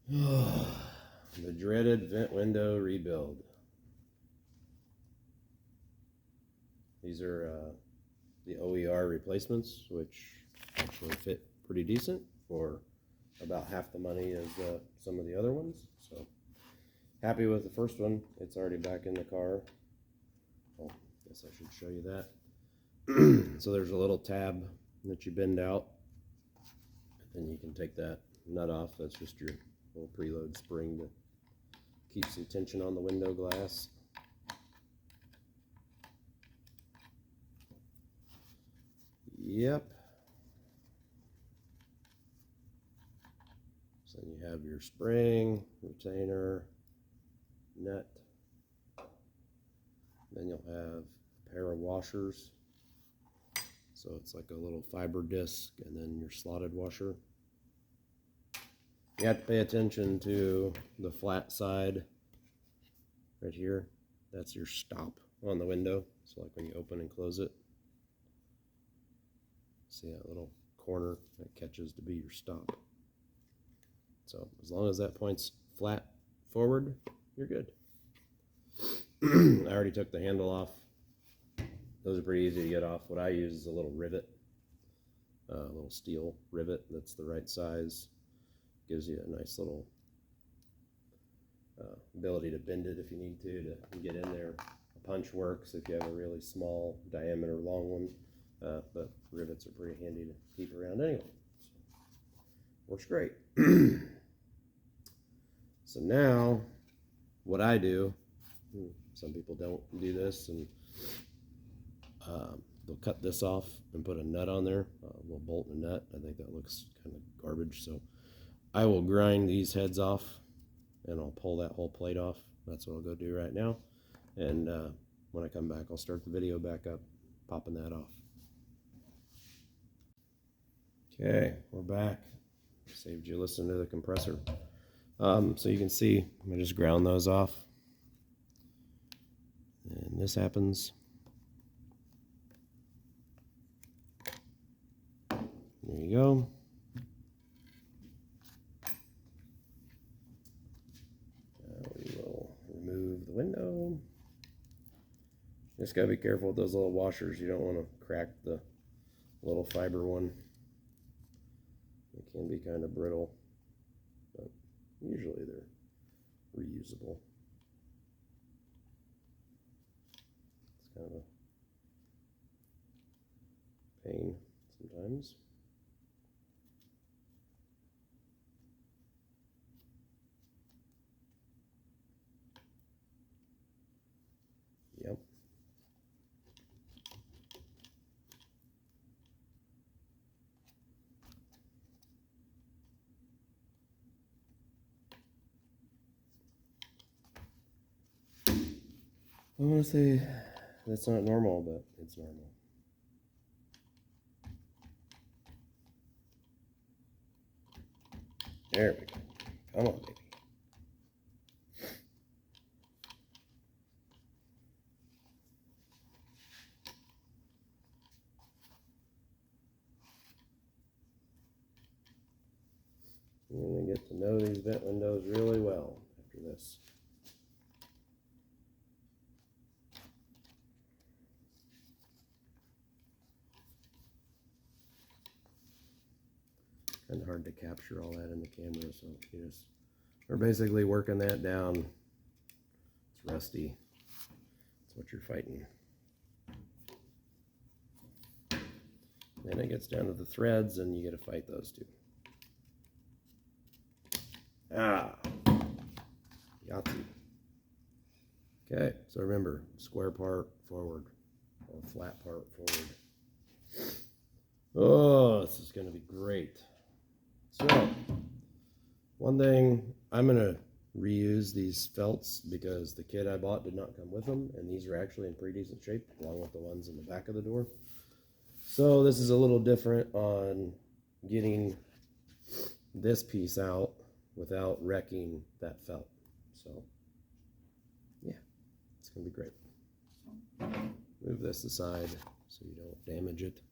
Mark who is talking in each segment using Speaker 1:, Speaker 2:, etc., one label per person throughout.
Speaker 1: The dreaded vent window rebuild. These are the OER replacements, which actually fit pretty decent for about half the money as some of the other ones. So happy with the first one. It's already back in the car. Well, I guess I should show you that. So there's a little tab that you bend out, and you can take that nut off. That's just your little preload spring to keep some tension on the window glass. Yep. So then you have your spring, retainer, nut. Then you'll have a pair of washers. So it's like a little fiber disc and then your slotted washer. You have to pay attention to the flat side right here. That's your stop on the window. So like when you open and close it, see that little corner that catches to be your stop. So as long as that points flat forward, you're good. I already took the handle off. Those are pretty easy to get off. What I use is a little rivet, a little steel rivet that's the right size. Gives you a nice little ability to bend it if you need to get in there. A punch works if you have a really small diameter long one, but rivets are pretty handy to keep around anyway. So, works great. So now, what I do, some people don't do this, and they'll cut this off and put a nut on there, a little bolt and a nut. I think that looks kind of garbage, so I will grind these heads off and I'll pull that whole plate off. That's what I'll go do right now. And when I come back, I'll start the video back up, popping that off. Okay, we're back. Saved you listening to the compressor. So you can see, I just ground those off. And this happens. There you go. Remove the window. Just gotta be careful with those little washers. You don't want to crack the little fiber one. It can be kind of brittle, but usually they're reusable. It's kind of a pain sometimes. Yep. I want to say that's not normal, but it's normal. There we go. Come on, baby. You're going to get to know these vent windows really well after this. Kind of hard to capture all that in the camera, so we're basically working that down. It's rusty. That's what you're fighting. Then it gets down to the threads, and you got to fight those two. Ah, Yahtzee. Okay, so remember, square part forward, or flat part forward. Oh, this is going to be great. So, one thing, I'm going to reuse these felts because the kit I bought did not come with them, and these are actually in pretty decent shape, along with the ones in the back of the door. So this is a little different on getting this piece out without wrecking that felt. So, yeah, it's going to be great. Move this aside so you don't damage it.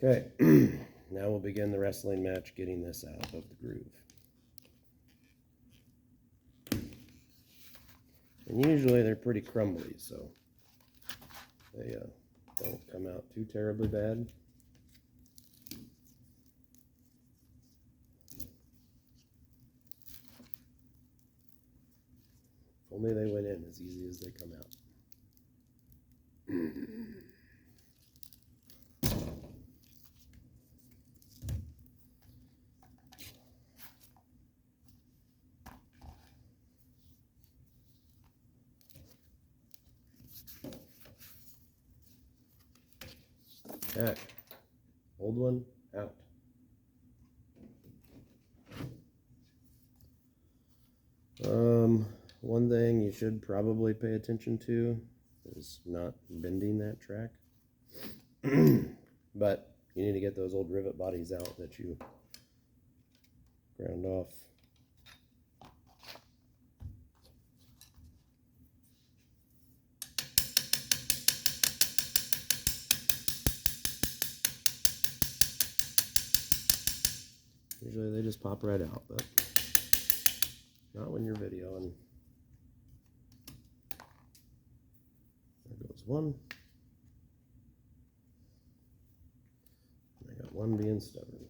Speaker 1: Okay, now we'll begin the wrestling match getting this out of the groove. And usually they're pretty crumbly, so they don't come out too terribly bad. Only they went in as easy as they come out. Okay, old one out. One thing you should probably pay attention to is not bending that track. But you need to get those old rivet bodies out that you ground off. Usually they just pop right out, but not when you're videoing. There goes one. I got one being stubborn.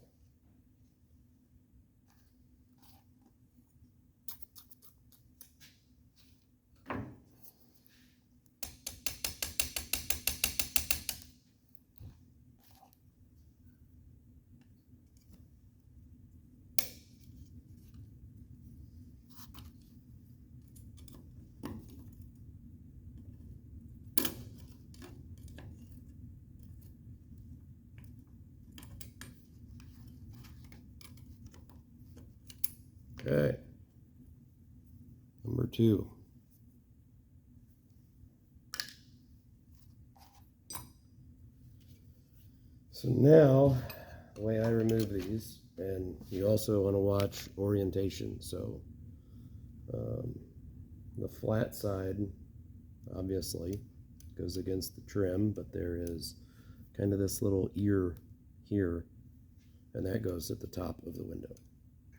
Speaker 1: Okay, number 2. So now, the way I remove these, and you also want to watch orientation. So the flat side, obviously, goes against the trim, but there is kind of this little ear here, and that goes at the top of the window.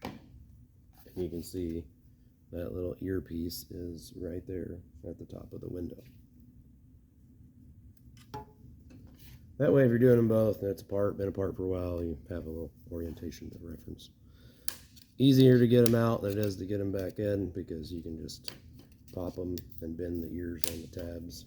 Speaker 1: And you can see that little earpiece is right there at the top of the window. That way, if you're doing them both and it's apart, been apart for a while, you have a little orientation to reference. Easier to get them out than it is to get them back in, because you can just pop them and bend the ears on the tabs.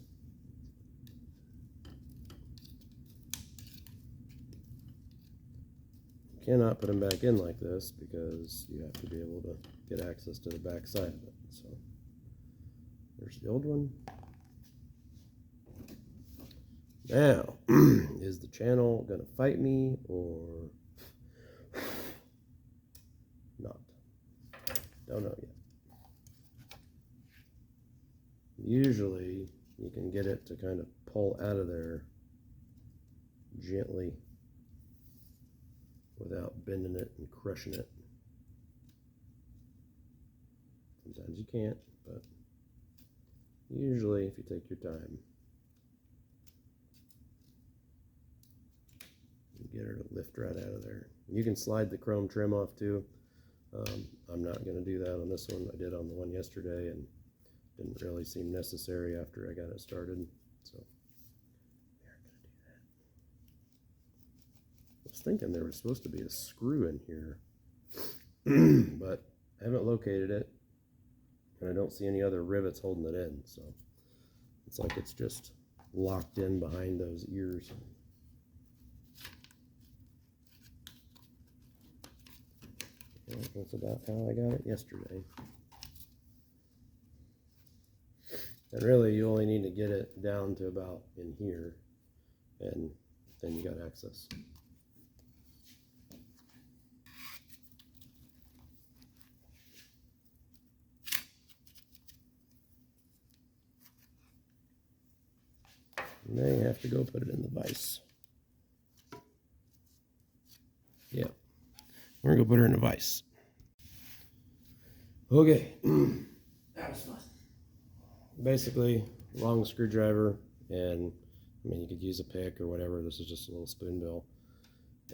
Speaker 1: Cannot put them back in like this because you have to be able to get access to the back side of it. So there's the old one. Now, is the channel gonna fight me or not? Don't know yet. Usually you can get it to kind of pull out of there gently without bending it and crushing it. Sometimes you can't, but usually if you take your time, you get her to lift right out of there. You can slide the chrome trim off too. I'm not going to do that on this one. I did on the one yesterday and didn't really seem necessary after I got it started, so we aren't going to do that. I was thinking there was supposed to be a screw in here, but I haven't located it, and I don't see any other rivets holding it in, so it's like it's just locked in behind those ears. Well, that's about how I got it yesterday. And really, you only need to get it down to about in here, and then you got access. You may have to go put it in the vise. Yeah, we're gonna go put her in the vise. Okay, that was fun. Basically, long screwdriver, and I mean you could use a pick or whatever. This is just a little spoon bill,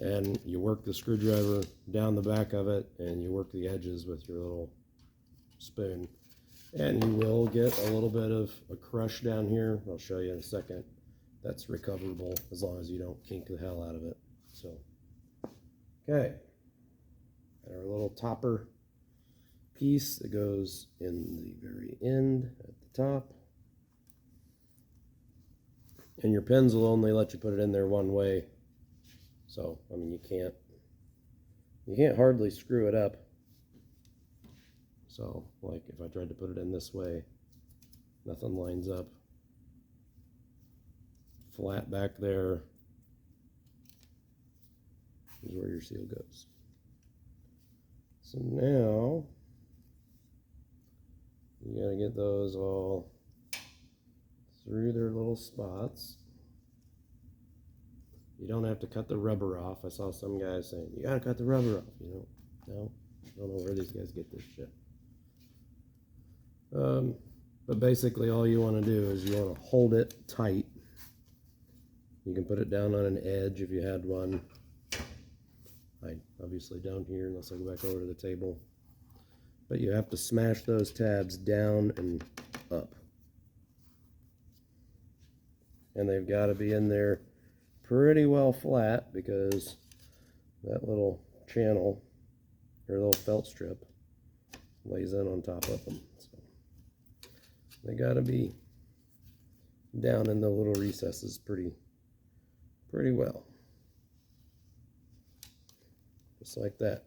Speaker 1: And you work the screwdriver down the back of it, and you work the edges with your little spoon. And you will get a little bit of a crush down here. I'll show you in a second. That's recoverable as long as you don't kink the hell out of it. So, okay. Got our little topper piece that goes in the very end at the top. And your pins will only let you put it in there one way. So, I mean, you can't hardly screw it up. So, like if I tried to put it in this way, nothing lines up. Flat back there is where your seal goes. So now, you gotta get those all through their little spots. You don't have to cut the rubber off. I saw some guys saying, you gotta cut the rubber off. You know, no, I don't know where these guys get this shit. But basically all you want to do is you want to hold it tight. You can put it down on an edge if you had one. I obviously don't here unless I go back over to the table. But you have to smash those tabs down and up. And they've got to be in there pretty well flat because that little channel or little felt strip lays in on top of them. So they got to be down in the little recesses pretty well. Just like that.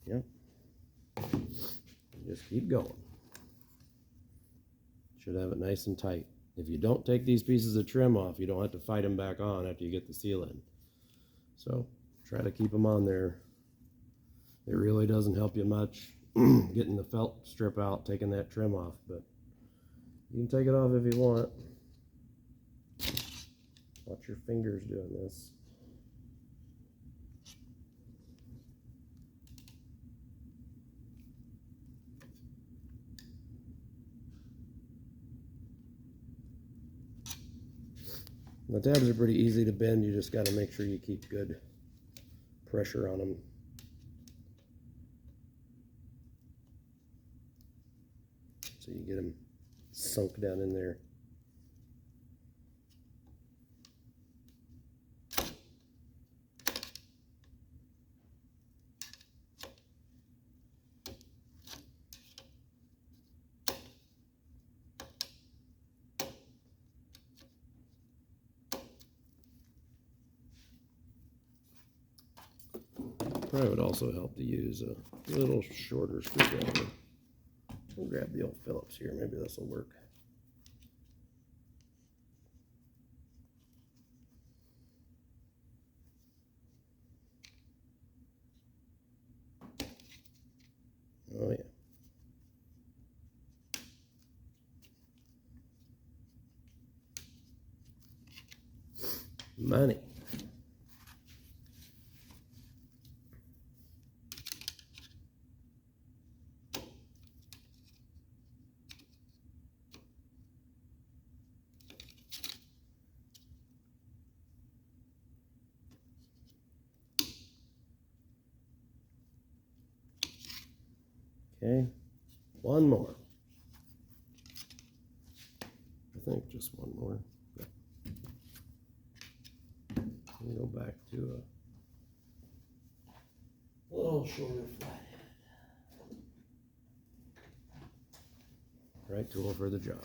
Speaker 1: Yep. Just keep going. Should have it nice and tight. If you don't take these pieces of trim off, you don't have to fight them back on after you get the seal in. So try to keep them on there. It really doesn't help you much getting the felt strip out, taking that trim off, but you can take it off if you want. Watch your fingers doing this. The tabs are pretty easy to bend. You just got to make sure you keep good pressure on them. So you get them sunk down in there. Probably would also help to use a little shorter screwdriver. We'll grab the old Phillips here. Maybe this will work. Oh yeah. Money. Okay, one more. I think just one more. Yeah. We'll go back to a little shorter flathead. Right tool for the job.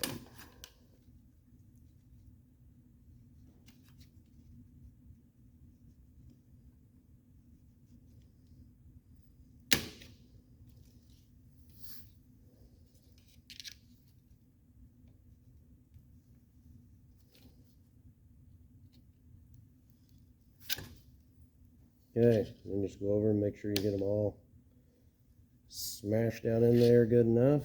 Speaker 1: Okay, and just go over and make sure you get them all smashed down in there good enough.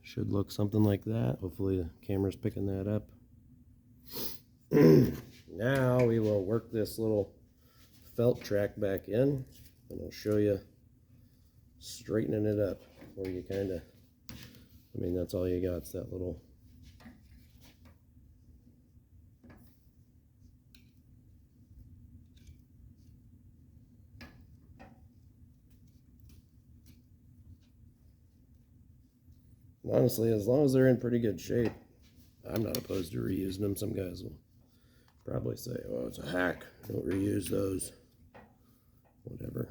Speaker 1: Should look something like that. Hopefully the camera's picking that up. Now we will work this little felt track back in, and I'll show you straightening it up, where you kind of, I mean, that's all you got. It's that little. Honestly, as long as they're in pretty good shape, I'm not opposed to reusing them. Some guys will probably say, oh, it's a hack, don't reuse those. Whatever.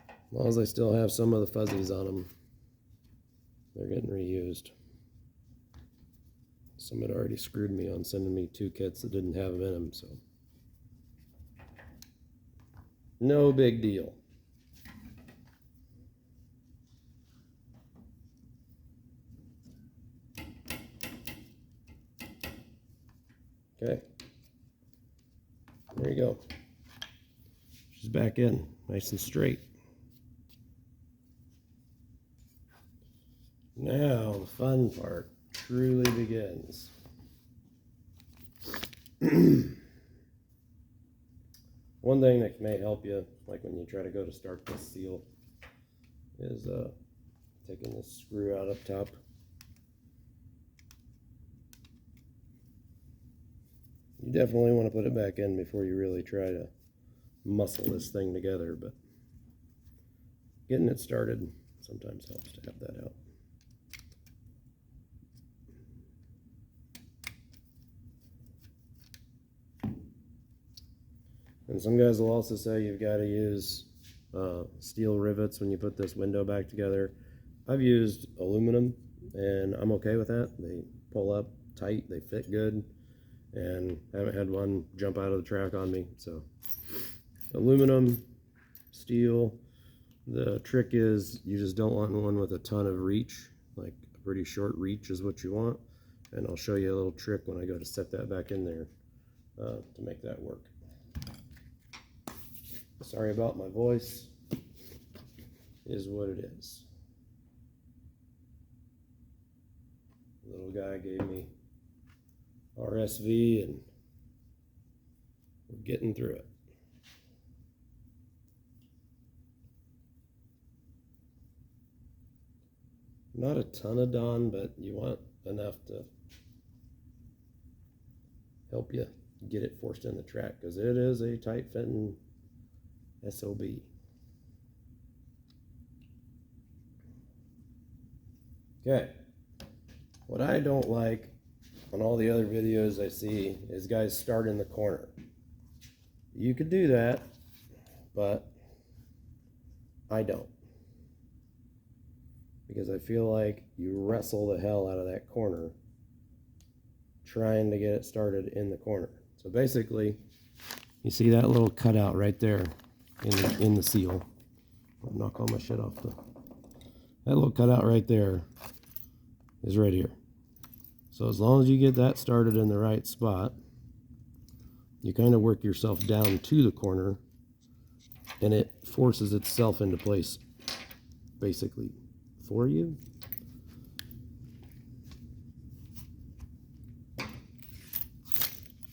Speaker 1: As long as they still have some of the fuzzies on them, they're getting reused. Some had already screwed me on sending me 2 kits that didn't have them in them, so no big deal. Okay, there you go. She's back in, nice and straight. Now the fun part truly begins. One thing that may help you, like when you try to go to start this seal, is taking this screw out up top. You definitely want to put it back in before you really try to muscle this thing together, but getting it started sometimes helps to have that out. And some guys will also say you've got to use steel rivets when you put this window back together. I've used aluminum, and I'm okay with that. They pull up tight, they fit good, and I haven't had one jump out of the track on me. So aluminum, steel. The trick is you just don't want one with a ton of reach. Like a pretty short reach is what you want. And I'll show you a little trick when I go to set that back in there to make that work. Sorry about my voice, is what it is. Little guy gave me RSV and we're getting through it. Not a ton of Dawn, but you want enough to help you get it forced in the track, because it is a tight fitting SOB. Okay, what I don't like on all the other videos I see is guys start in the corner. You could do that, but I don't. Because I feel like you wrestle the hell out of that corner trying to get it started in the corner. So basically, you see that little cutout right there in the seal. I'll knock all my shit off that little cutout right there is right here. So as long as you get that started in the right spot, you kind of work yourself down to the corner and it forces itself into place basically for you.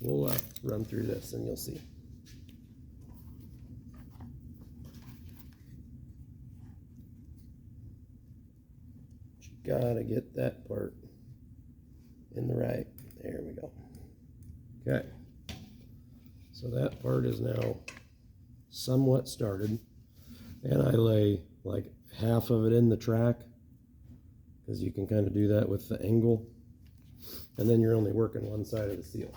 Speaker 1: We'll run through this and you'll see. You gotta get that part in the right. There we go. Okay. So that part is now somewhat started. And I lay like half of it in the track, because you can kind of do that with the angle. And then you're only working one side of the seal.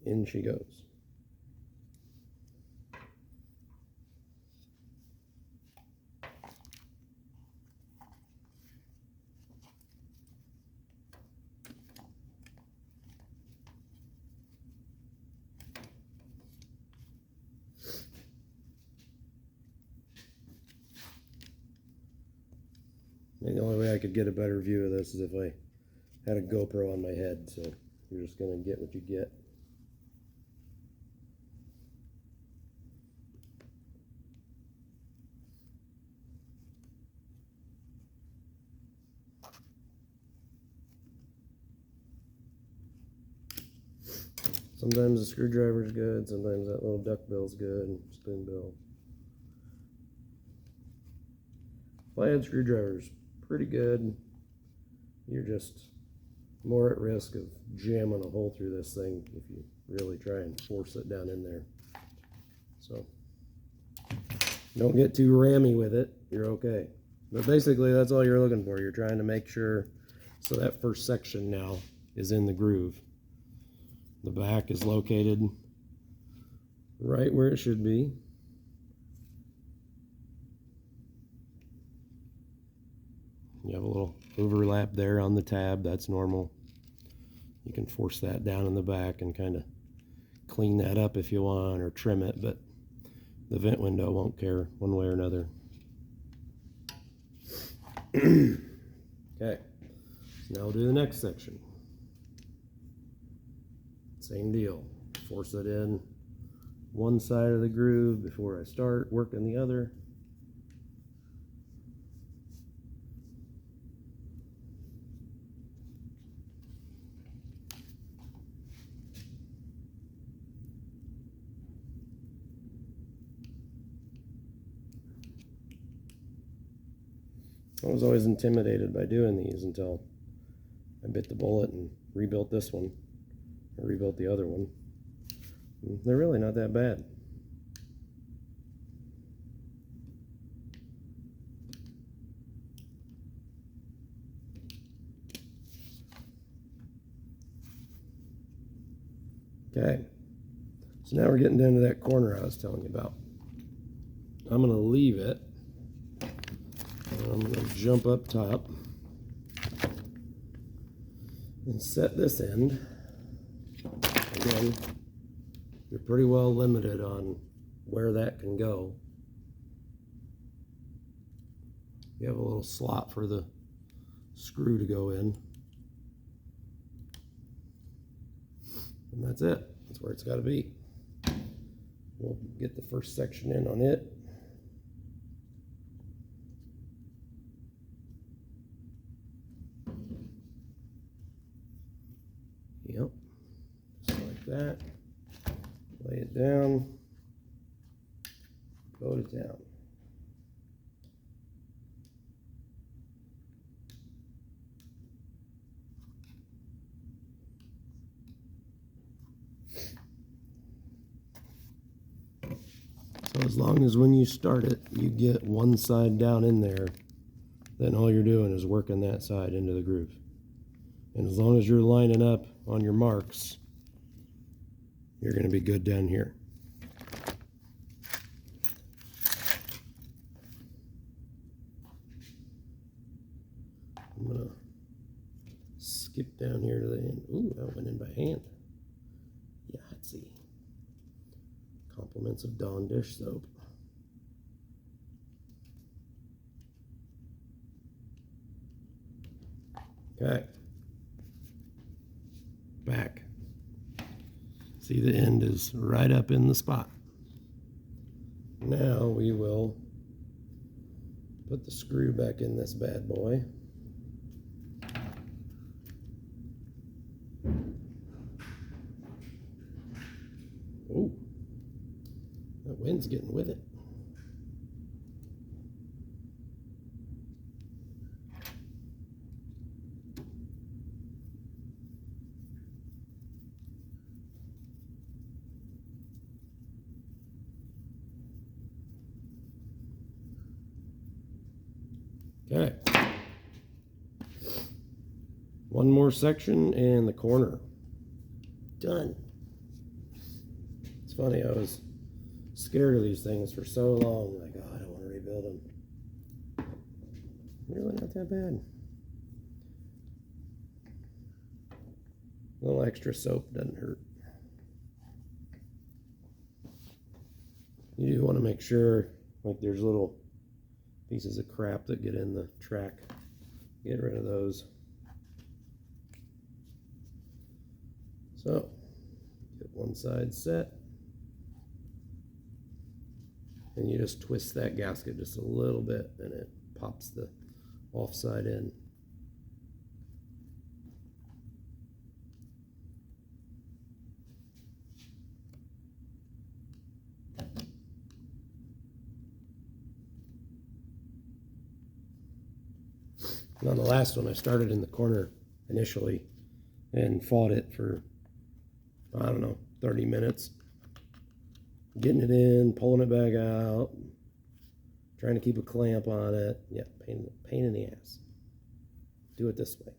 Speaker 1: In she goes. And the only way I could get a better view of this is if I had a GoPro on my head, so you're just going to get what you get. Sometimes the screwdriver's good, sometimes that little duck bill's good, spoon bill. Flathead screwdriver's pretty good. You're just more at risk of jamming a hole through this thing if you really try and force it down in there. So don't get too rammy with it, you're okay. But basically that's all you're looking for. You're trying to make sure so that first section now is in the groove. The back is located right where it should be. You have a little overlap there on the tab, that's normal. You can force that down in the back and kind of clean that up if you want, or trim it, but the vent window won't care one way or another. Okay, so now we'll do the next section. Same deal, force it in one side of the groove before I start working the other. I was always intimidated by doing these until I bit the bullet and rebuilt this one, or rebuilt the other one. And they're really not that bad. Okay, so now we're getting down to that corner I was telling you about. I'm going to leave it. I'm going to jump up top and set this end. Again, you're pretty well limited on where that can go. You have a little slot for the screw to go in. And that's it. That's where it's got to be. We'll get the first section in on it. Yep, just like that. Lay it down, go to town. So as long as when you start it, you get one side down in there, then all you're doing is working that side into the groove. And as long as you're lining up on your marks, you're going to be good down here. I'm going to skip down here to the end. Ooh, that went in by hand. Yeah, let's see. Compliments of Dawn dish soap. Okay. Back. See, the end is right up in the spot. Now we will put the screw back in this bad boy. Oh, that wind's getting with it. Okay. One more section and the corner. Done. It's funny, I was scared of these things for so long. Like, oh, I don't want to rebuild them. Really not that bad. A little extra soap doesn't hurt. You do want to make sure, like, there's little pieces of crap that get in the track. Get rid of those. So, get one side set. And you just twist that gasket just a little bit and it pops the off side in. On the last one, I started in the corner initially and fought it for, I don't know, 30 minutes. Getting it in, pulling it back out, trying to keep a clamp on it. Yeah, pain in the ass. Do it this way.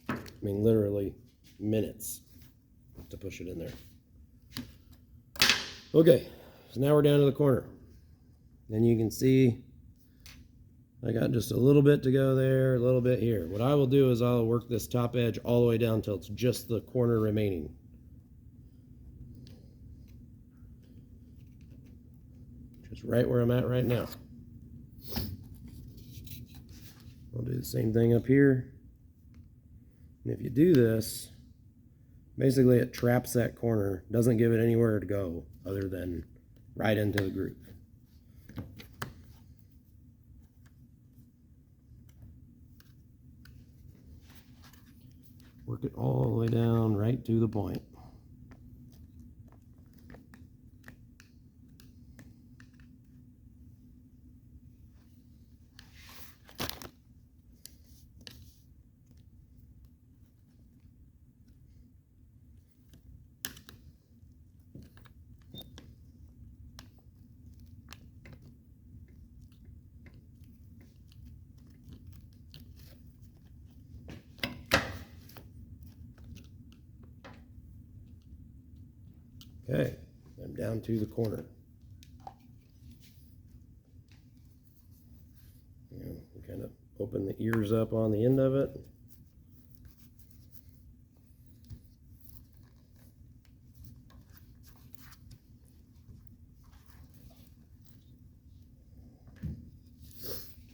Speaker 1: I mean, literally minutes to push it in there. Okay, so now we're down to the corner. And you can see I got just a little bit to go there, a little bit here. What I will do is I'll work this top edge all the way down until it's just the corner remaining. Just right where I'm at right now. I'll do the same thing up here. And if you do this, basically it traps that corner, doesn't give it anywhere to go other than right into the groove. Work it all the way down right to the point. Okay, I'm down to the corner. Kind of open the ears up on the end of it.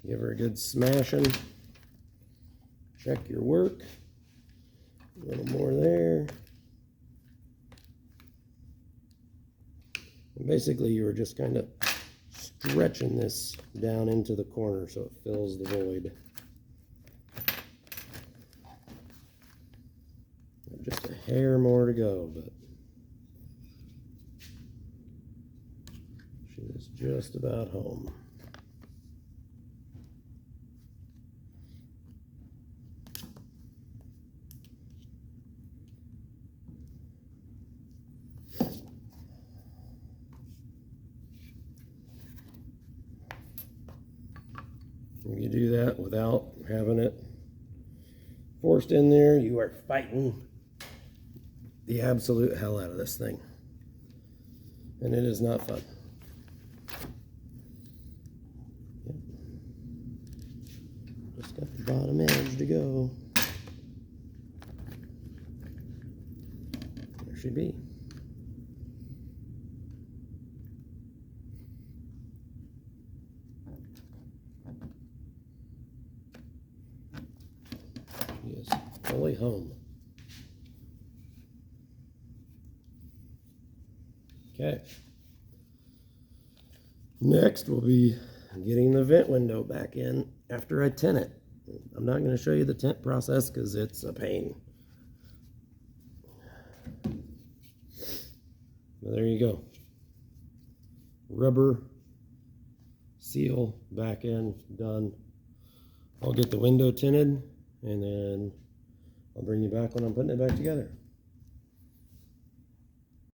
Speaker 1: Give her a good smashing. Check your work. A little more there. And basically, you were just kind of stretching this down into the corner so it fills the void. Just a hair more to go, but she is just about home. You do that without having it forced in there, you are fighting the absolute hell out of this thing. And it is not fun. Yep. Just got the bottom edge to go. There she be. She is fully home. Okay. Next, we'll be getting the vent window back in after I tint it. I'm not going to show you the tint process because it's a pain. But there you go. Rubber seal back in, done. I'll get the window tinted and then I'll bring you back when I'm putting it back together.